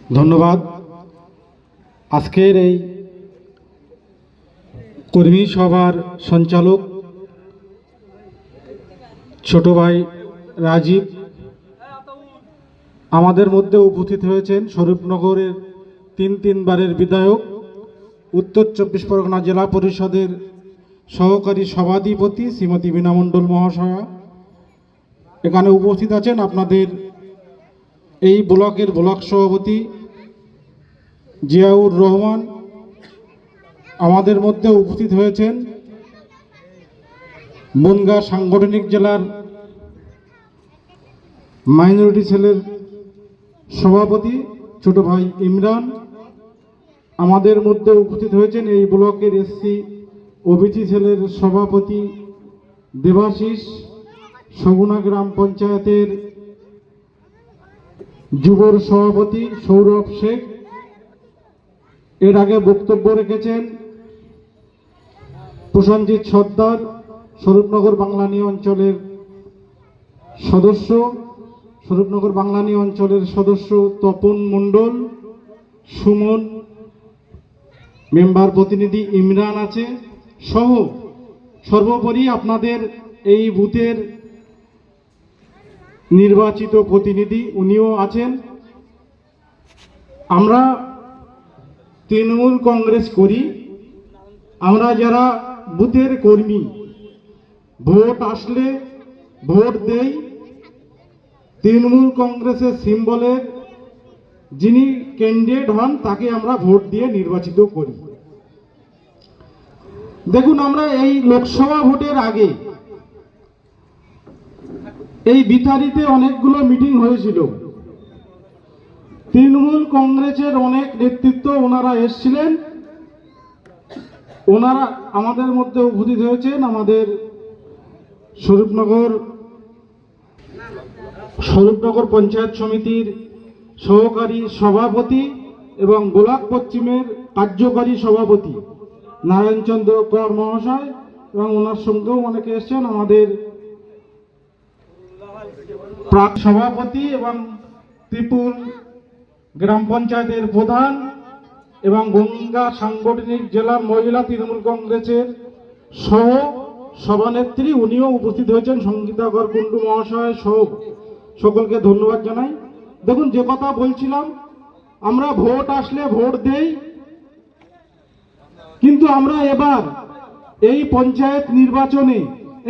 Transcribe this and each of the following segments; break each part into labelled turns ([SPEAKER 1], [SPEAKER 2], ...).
[SPEAKER 1] ধন্যবাদ। আজকের এই কর্মী সভার সঞ্চালক ছোট ভাই রাজীব, আমাদের মধ্যে উপস্থিত হয়েছেন স্বরূপনগরের তিনবারের বিধায়ক, উত্তর 24 পরগনা জেলা পরিষদের সহকারী সভাধিপতি শ্রীমতী বীণা মণ্ডল মহাশয়া। এখানে উপস্থিত আছেন আপনাদের এই ব্লকের ব্লক সভাপতি জিয়াউর রহমান। আমাদের মধ্যে উপস্থিত হয়েছেন বনগাঁ সাংগঠনিক জেলার মাইনরিটি সেলের সভাপতি ছোট ভাই ইমরান। আমাদের মধ্যে উপস্থিত হয়েছেন এই ব্লকের এসসি ওবিসি সেলের সভাপতি দেবাশিস, সগুনা গ্রাম পঞ্চায়েতের যুবর সভাপতি সৌরভ শেখ। এর আগে বক্তব্য রেখেছেন প্রসেনজিৎ সর্দার, স্বরূপনগর বাংলানি অঞ্চলের সদস্য, স্বরূপনগর বাংলানি অঞ্চলের সদস্য তপন মণ্ডল, সুমন, মেম্বার প্রতিনিধি ইমরান আছে সহ সর্বোপরি আপনাদের এই বুথের নির্বাচিত প্রতিনিধি উনিও আছেন। আমরা তৃণমূল কংগ্রেস করি, আমরা যারা বুথের কর্মী, ভোট আসলে ভোট দেই। তৃণমূল কংগ্রেসের সিম্বলের যিনি ক্যান্ডিডেট হন তাকে আমরা ভোট দিয়ে নির্বাচিত করি। দেখুন, আমরা এই লোকসভা ভোটের আগে এই বিতারিতে অনেকগুলো মিটিং হয়েছিল। তৃণমূল কংগ্রেসের অনেক নেতৃত্ব ওনারা এসেছিলেন, ওনারা আমাদের মধ্যে উপস্থিত হয়েছেন। আমাদের স্বরূপনগর পঞ্চায়েত সমিতির সহকারী সভাপতি এবং গোলাপ পশ্চিমের কার্যকারী সভাপতি নারায়ণচন্দ্র কর মহাশয়, এবং ওনার সঙ্গেও অনেকে এসেছেন। আমাদের প্রাক সভাপতি এবং ত্রিপুর গ্রাম পঞ্চায়েতের প্রধান এবং বনগাঁ সাংগঠনিক জেলার মহিলা তৃণমূল কংগ্রেসের সহ সভানেত্রী উনিও উপস্থিত হয়েছেন, সঙ্গীতা কর কুণ্ডু মহাশয় সহ সকলকে ধন্যবাদ জানাই। দেখুন, যে কথা বলছিলাম, আমরা ভোট আসলে ভোট দেই, কিন্তু আমরা এবার এই পঞ্চায়েত নির্বাচনে,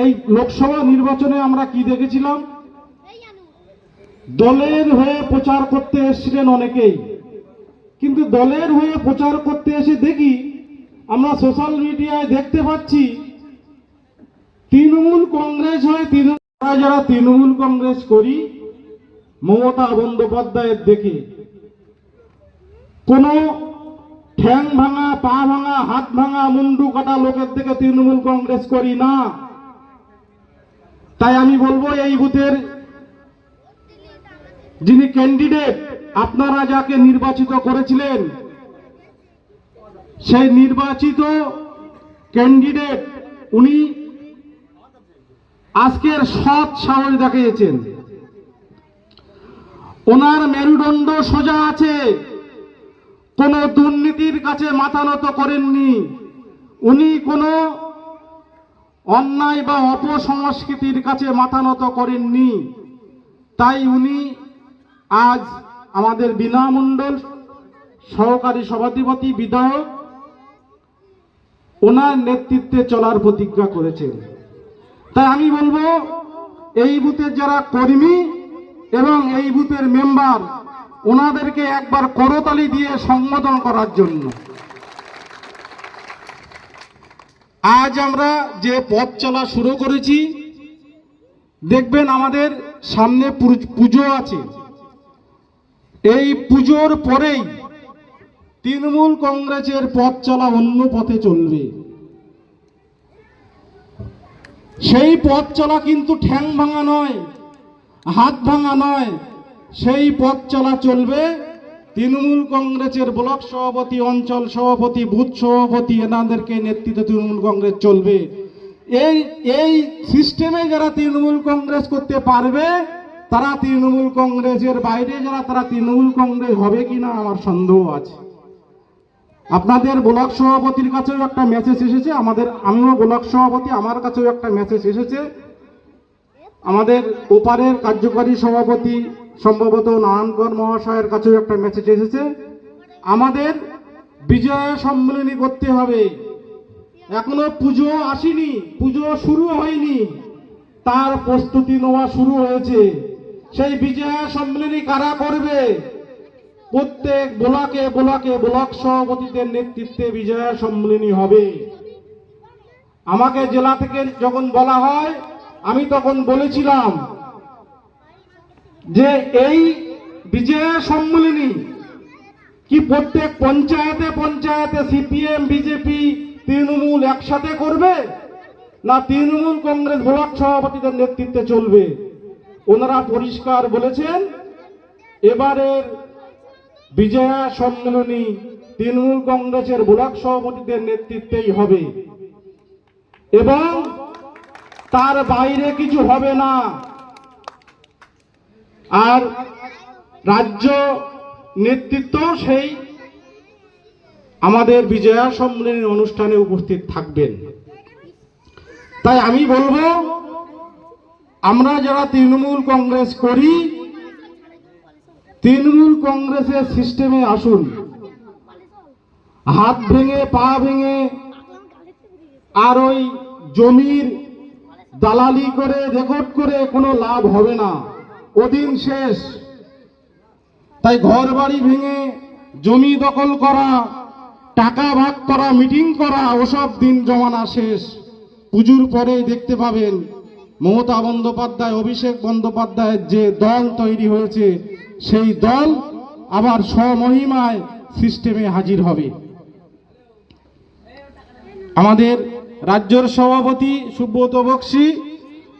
[SPEAKER 1] এই লোকসভা নির্বাচনে আমরা কি দেখেছিলাম? দলের হয়ে প্রচার করতে এসেছিলেন অনেকেই, কিন্তু দলের হয়ে প্রচার করতে এসে দেখি আমরা সোশ্যাল মিডিয়ায় দেখতে পাচ্ছি তৃণমূল কংগ্রেস হয়ে যারা তৃণমূল কংগ্রেস করি মমতা বন্দ্যোপাধ্যায়ের দেখে কোনো ঠ্যাং ভাঙা, পা ভাঙা, হাত ভাঙা, মুন্ডু কাটা লোকের থেকে তৃণমূল কংগ্রেস করি না। তাই আমি বলবো, এই বুথের যিনি ক্যান্ডিডেট, আপনারা যাকে নির্বাচিত করেছিলেন, সেই নির্বাচিত ক্যান্ডিডেট উনি আজকের সৎ সাহস দেখিয়েছেন। ওনার মেরুদণ্ড সোজা আছে, কোনো দুর্নীতির কাছে মাথা নত করেননি, উনি কোনো অন্যায় বা অপসংস্কৃতির কাছে মাথা নত করেননি। তাই উনি আজ আমাদের বীণা মণ্ডল সহকারী সভাধিপতি বিধায়ক, ওনার নেতৃত্বে চলার প্রতিজ্ঞা করেছেন। তাই আমি বলবো, এই বুথের যারা কর্মী এবং এই বুথের মেম্বার, ওনাদেরকে একবার করতালি দিয়ে সম্বোধন করার জন্য। আজ আমরা যে পথ চলা শুরু করেছি, দেখবেন আমাদের সামনে পুজো আছে। এই পুজোর পরেই তৃণমূল কংগ্রেসের পথ চলা অন্য পথে চলবে। সেই পথ চলা কিন্তু ঠ্যাং ভাঙা নয়, হাত ভাঙা নয়, সেই পথ চলা চলবে তৃণমূল কংগ্রেসের ব্লক সভাপতি, অঞ্চল সভাপতি, বুথ সভাপতি, এনাদেরকে নেতৃত্বে তৃণমূল কংগ্রেস চলবে। এই সিস্টেমে যারা তৃণমূল কংগ্রেস করতে পারবে তারা তৃণমূল কংগ্রেসের বাইরে যারা তারা তৃণমূল কংগ্রেস হবে কিনা আমার সন্দেহ আছে। আপনাদের ব্লক সভাপতির কাছেও একটা মেসেজ এসেছে, আমিও ব্লক সভাপতি, আমার কাছেও একটা মেসেজ এসেছে। আমাদের ওপারের কার্যকারী সভাপতি সম্ভবত নারায়ণকর মহাশয়ের কাছেও একটা মেসেজ এসেছে। আমাদের বিজয় সম্মেলনী করতে হবে। এখনো পুজো আসেনি, পুজো শুরু হয়নি, তার প্রস্তুতি নেওয়া শুরু হয়েছে। সেই বিজয় সম্মেলনী কারা করবে? প্রত্যেক ব্লকে ব্লকে ব্লক সভাপতিদের নেতৃত্বে বিজয় সম্মেলনী হবে। আমাকে জেলা থেকে যখন বলা হয়, আমি তখন বলেছিলাম যে এই বিজয় সম্মেলনী কি প্রত্যেক পঞ্চায়েতে পঞ্চায়েতে সিপিএম, বিজেপি, তৃণমূল একসাথে করবে, না তৃণমূল কংগ্রেস ব্লক সভাপতিদের নেতৃত্বে চলবে? ওনারা পরিষ্কার বলেছেন এবারের বিজয়া সম্মেলনী তৃণমূল কংগ্রেসের ব্লক সভাপতিদের নেতৃত্বেই হবে এবং তার বাইরে কিছু হবে না। আর রাজ্য নেতৃত্ব সেই আমাদের বিজয়া সম্মেলনের অনুষ্ঠানে উপস্থিত থাকবেন। তাই আমি বলবো, আমরা যারা তৃণমূল কংগ্রেস করি, তৃণমূল কংগ্রেসের সিস্টেমে আসুন। হাত ভেঙে পা ভেঙে আর ওই জমির দালালি করে রেকর্ড করে কোনো লাভ হবে না, ওদিন শেষ। তাই ঘর বাড়ি ভেঙে জমি দখল করা, টাকা ভাগ করা, মিটিং করা, ওসব দিন জমানা শেষ। পুজোর পরেই দেখতে পাবেন মমতা বন্দ্যোপাধ্যায়, অভিষেক বন্দ্যোপাধ্যায়ের যে দল তৈরি হয়েছে, সেই দল আবার স্বমহিমায় সিস্টেমে হাজির হবে। আমাদের রাজ্যের সভাপতি সুব্রত বক্সী,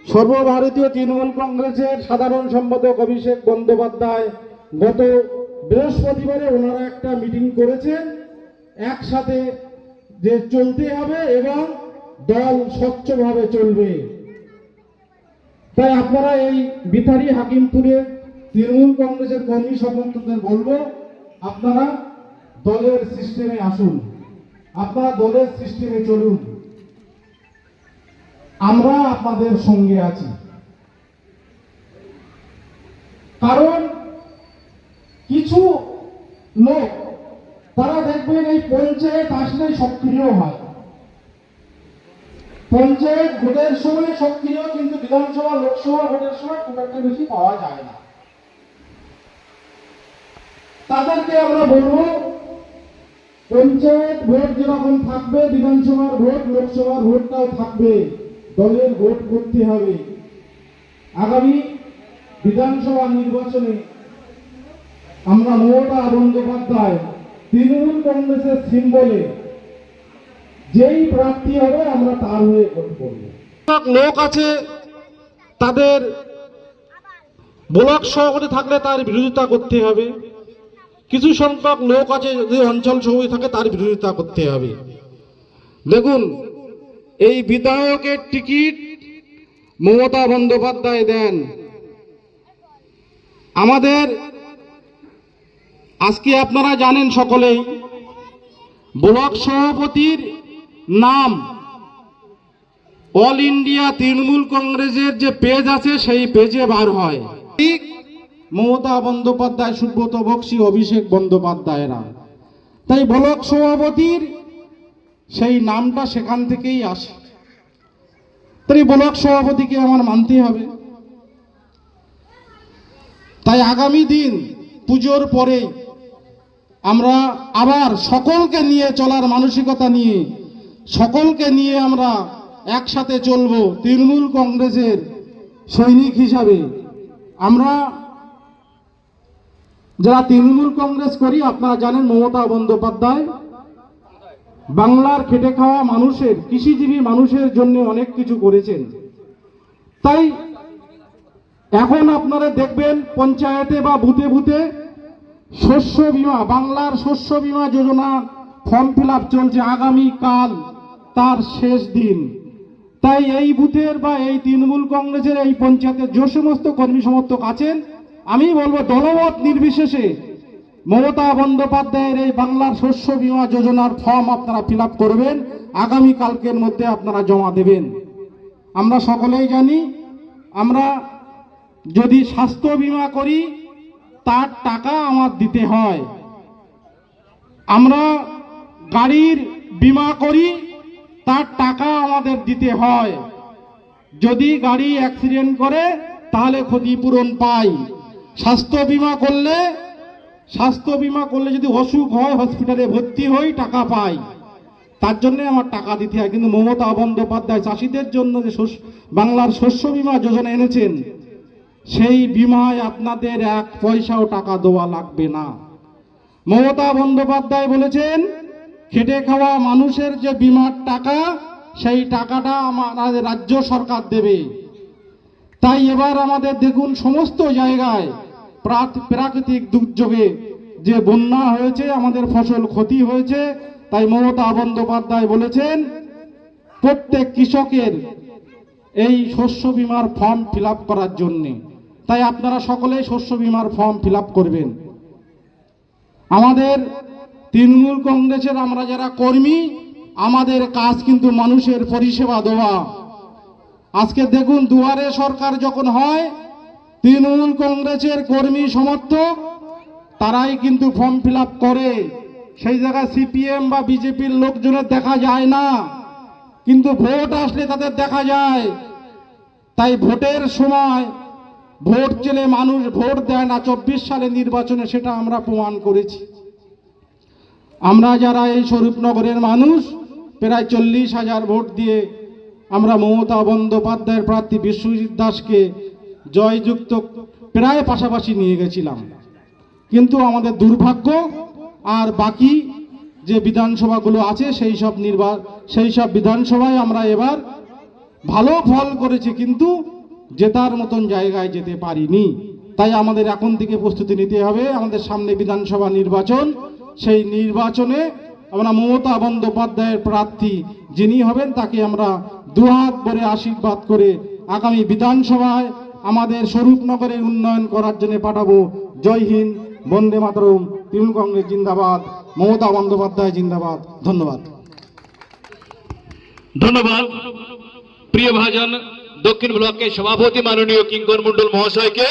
[SPEAKER 1] সর্বভারতীয় তৃণমূল কংগ্রেসের সাধারণ সম্পাদক অভিষেক বন্দ্যোপাধ্যায় গত বৃহস্পতিবারে ওনারা একটা মিটিং করেছেন, একসাথে যে চলতে হবে এবং দল স্বচ্ছভাবে চলবে। তাই আপনারা এই বিথারি হাকিমপুরে তৃণমূল কংগ্রেসের কর্মী সমর্থকদের বলবো, আপনারা দলের সিস্টেমে আসুন, আপনারা দলের সিস্টেমে চলুন, আমরা আপনাদের সঙ্গে আছি। কারণ কিছু লোক তারা দেখবেন এই পঞ্চায়েত আসলে সক্রিয় হয়, পঞ্চায়েত ভোটের সময় সক্রিয়, কিন্তু বিধানসভা লোকসভা ভোটের সময় খুব একটা বেশি পাওয়া যায় না। তাদেরকে আমরা বলবো, পঞ্চায়েত ভোট যেরকম থাকবে, বিধানসভার ভোট, লোকসভার ভোটটাও থাকবে, দলের ভোট করতে হবে। আগামী বিধানসভা নির্বাচনে আমরা মমতা বন্দ্যোপাধ্যায় তৃণমূল কংগ্রেসের সিম্বলে যেই প্রার্থী হবে আমরা তার হয়ে ভোট করব। লোক আছে তাদের ব্লক সভাপতি থাকলে তার বিরোধিতা করতে হবে, কিছু সংখ্যক লোক আছে যদি অঞ্চল সভাপতি থাকে তার বিরোধিতা করতে হবে। দেখুন, এই বিধায়কের টিকিট মমতা বন্দ্যোপাধ্যায় দেন। আমাদের আজকে আপনারা জানেন সকলেই, ব্লক সভাপতির নাম অল ইন্ডিয়া তৃণমূল কংগ্রেসের যে পেজ আছে সেই পেজে বার হয়, ঠিক মমতা বন্দ্যোপাধ্যায়, সুব্রত বক্সী, অভিষেক বন্দ্যোপাধ্যায়রা। তাই ব্লক সভাপতির সেই নামটা সেখান থেকেই আসে। তাই ব্লক সভাপতিকে আমার মানতে হবে। তাই আগামী দিন পুজোর পরে আমরা আবার সকলকে নিয়ে চলার মানসিকতা নিয়ে, সকলকে নিয়ে আমরা একসাথে চলব তৃণমূল কংগ্রেসের সৈনিক হিসাবে। আমরা যারা তৃণমূল কংগ্রেস করি, আপনারা জানেন মমতা বন্দ্যোপাধ্যায় বাংলার খেটে খাওয়া মানুষের, কৃষিজীবী মানুষের জন্য অনেক কিছু করেছেন। তাই এখন আপনারা দেখবেন পঞ্চায়েতে বা বুথে বুথে শস্য বীমা, বাংলার শস্য বীমা যোজনা ফর্ম ফিল আপ চলছে, আগামীকাল তার শেষ দিন। তাই এই বুথের বা এই তৃণমূল কংগ্রেসের এই পঞ্চায়েতের যে সমস্ত কর্মী সমর্থক আছেন, আমি বলবো দলমত নির্বিশেষে মমতা বন্দ্যোপাধ্যায়ের এই বাংলার শস্য বীমা যোজনার ফর্ম আপনারা ফিল আপ করবেন, আগামী কালকের মধ্যে আপনারা জমা দেবেন। আমরা সকলেই জানি, আমরা যদি স্বাস্থ্য বীমা করি তার টাকা আমার দিতে হয়, আমরা গাড়ির বীমা করি তার টাকা আমাদের দিতে হয়, যদি গাড়ি অ্যাক্সিডেন্ট করে তাহলে ক্ষতিপূরণ পাই, স্বাস্থ্য বীমা করলে যদি অসুখ হয় হসপিটালে ভর্তি হই টাকা পাই, তার জন্য আমার টাকা দিতে হয়। কিন্তু মমতা বন্দ্যোপাধ্যায় চাষিদের জন্য যে বাংলার শস্য বীমা যোজনা এনেছেন, সেই বীমায় আপনাদের এক পয়সাও টাকা দেওয়া লাগবে না। মমতা বন্দ্যোপাধ্যায় বলেছেন খেটে খাওয়া মানুষের যে বীমার টাকা, সেই টাকাটা আমাদের রাজ্য সরকার দেবে। তাই এবার আমাদের দেখুন সমস্ত জায়গায় প্রাকৃতিক দুর্যোগে যে বন্যা হয়েছে, আমাদের ফসল ক্ষতি হয়েছে, তাই মমতা বন্দ্যোপাধ্যায় বলেছেন প্রত্যেক কৃষকের এই শস্য বীমার ফর্ম ফিল আপ করার জন্যে। তাই আপনারা সকলেই শস্য বীমার ফর্ম ফিল আপ করবেন। আমাদের তৃণমূল কংগ্রেসের আমরা যারা কর্মী, আমাদের কাজ কিন্তু মানুষের পরিষেবা দেওয়া। আজকে দেখুন দুয়ারে সরকার যখন হয়, তৃণমূল কংগ্রেসের কর্মী সমর্থক তারাই কিন্তু ফর্ম ফিল আপ করে, সেই জায়গায় সিপিএম বা বিজেপির লোকজনের দেখা যায় না, কিন্তু ভোট আসলে তাদের দেখা যায়। তাই ভোটের সময় ভোট চেলে মানুষ ভোট দেয় না। 24 সালে নির্বাচনে সেটা আমরা প্রমাণ করেছি। আমরা যারা এই স্বরূপনগরের মানুষ, প্রায় 40,000 ভোট দিয়ে আমরা মমতা বন্দ্যোপাধ্যায়ের প্রার্থী বিশ্বজিৎ দাসকে জয়যুক্ত প্রায় পাশাপাশি নিয়ে গেছিলাম। কিন্তু আমাদের দুর্ভাগ্য, আর বাকি যে বিধানসভাগুলো আছে সেই সব বিধানসভায় আমরা এবার ভালো ফল করেছি, কিন্তু জেতার মতন জায়গায় যেতে পারিনি। তাই আমাদের এখন থেকে প্রস্তুতি নিতে হবে। আমাদের সামনে বিধানসভা নির্বাচন, সেই নির্বাচনে আমরা মমতা বন্দ্যোপাধ্যায়ের প্রার্থী যিনি হবেন তাকে আমরা দুহাত ভরে আশীর্বাদ করে আগামী বিধানসভায় আমাদের স্বরূপনগরের উন্নয়ন করার জন্য পাঠাবো। জয় হিন্দ, বন্দে মাতরম, তৃণমূল কংগ্রেস জিন্দাবাদ, মমতা বন্দ্যোপাধ্যায় জিন্দাবাদ। ধন্যবাদ।
[SPEAKER 2] ধন্যবাদ প্রিয় ভাজন দক্ষিণ ব্লকের সভাপতি মাননীয় কিঙ্কর মন্ডল মহাশয়কে।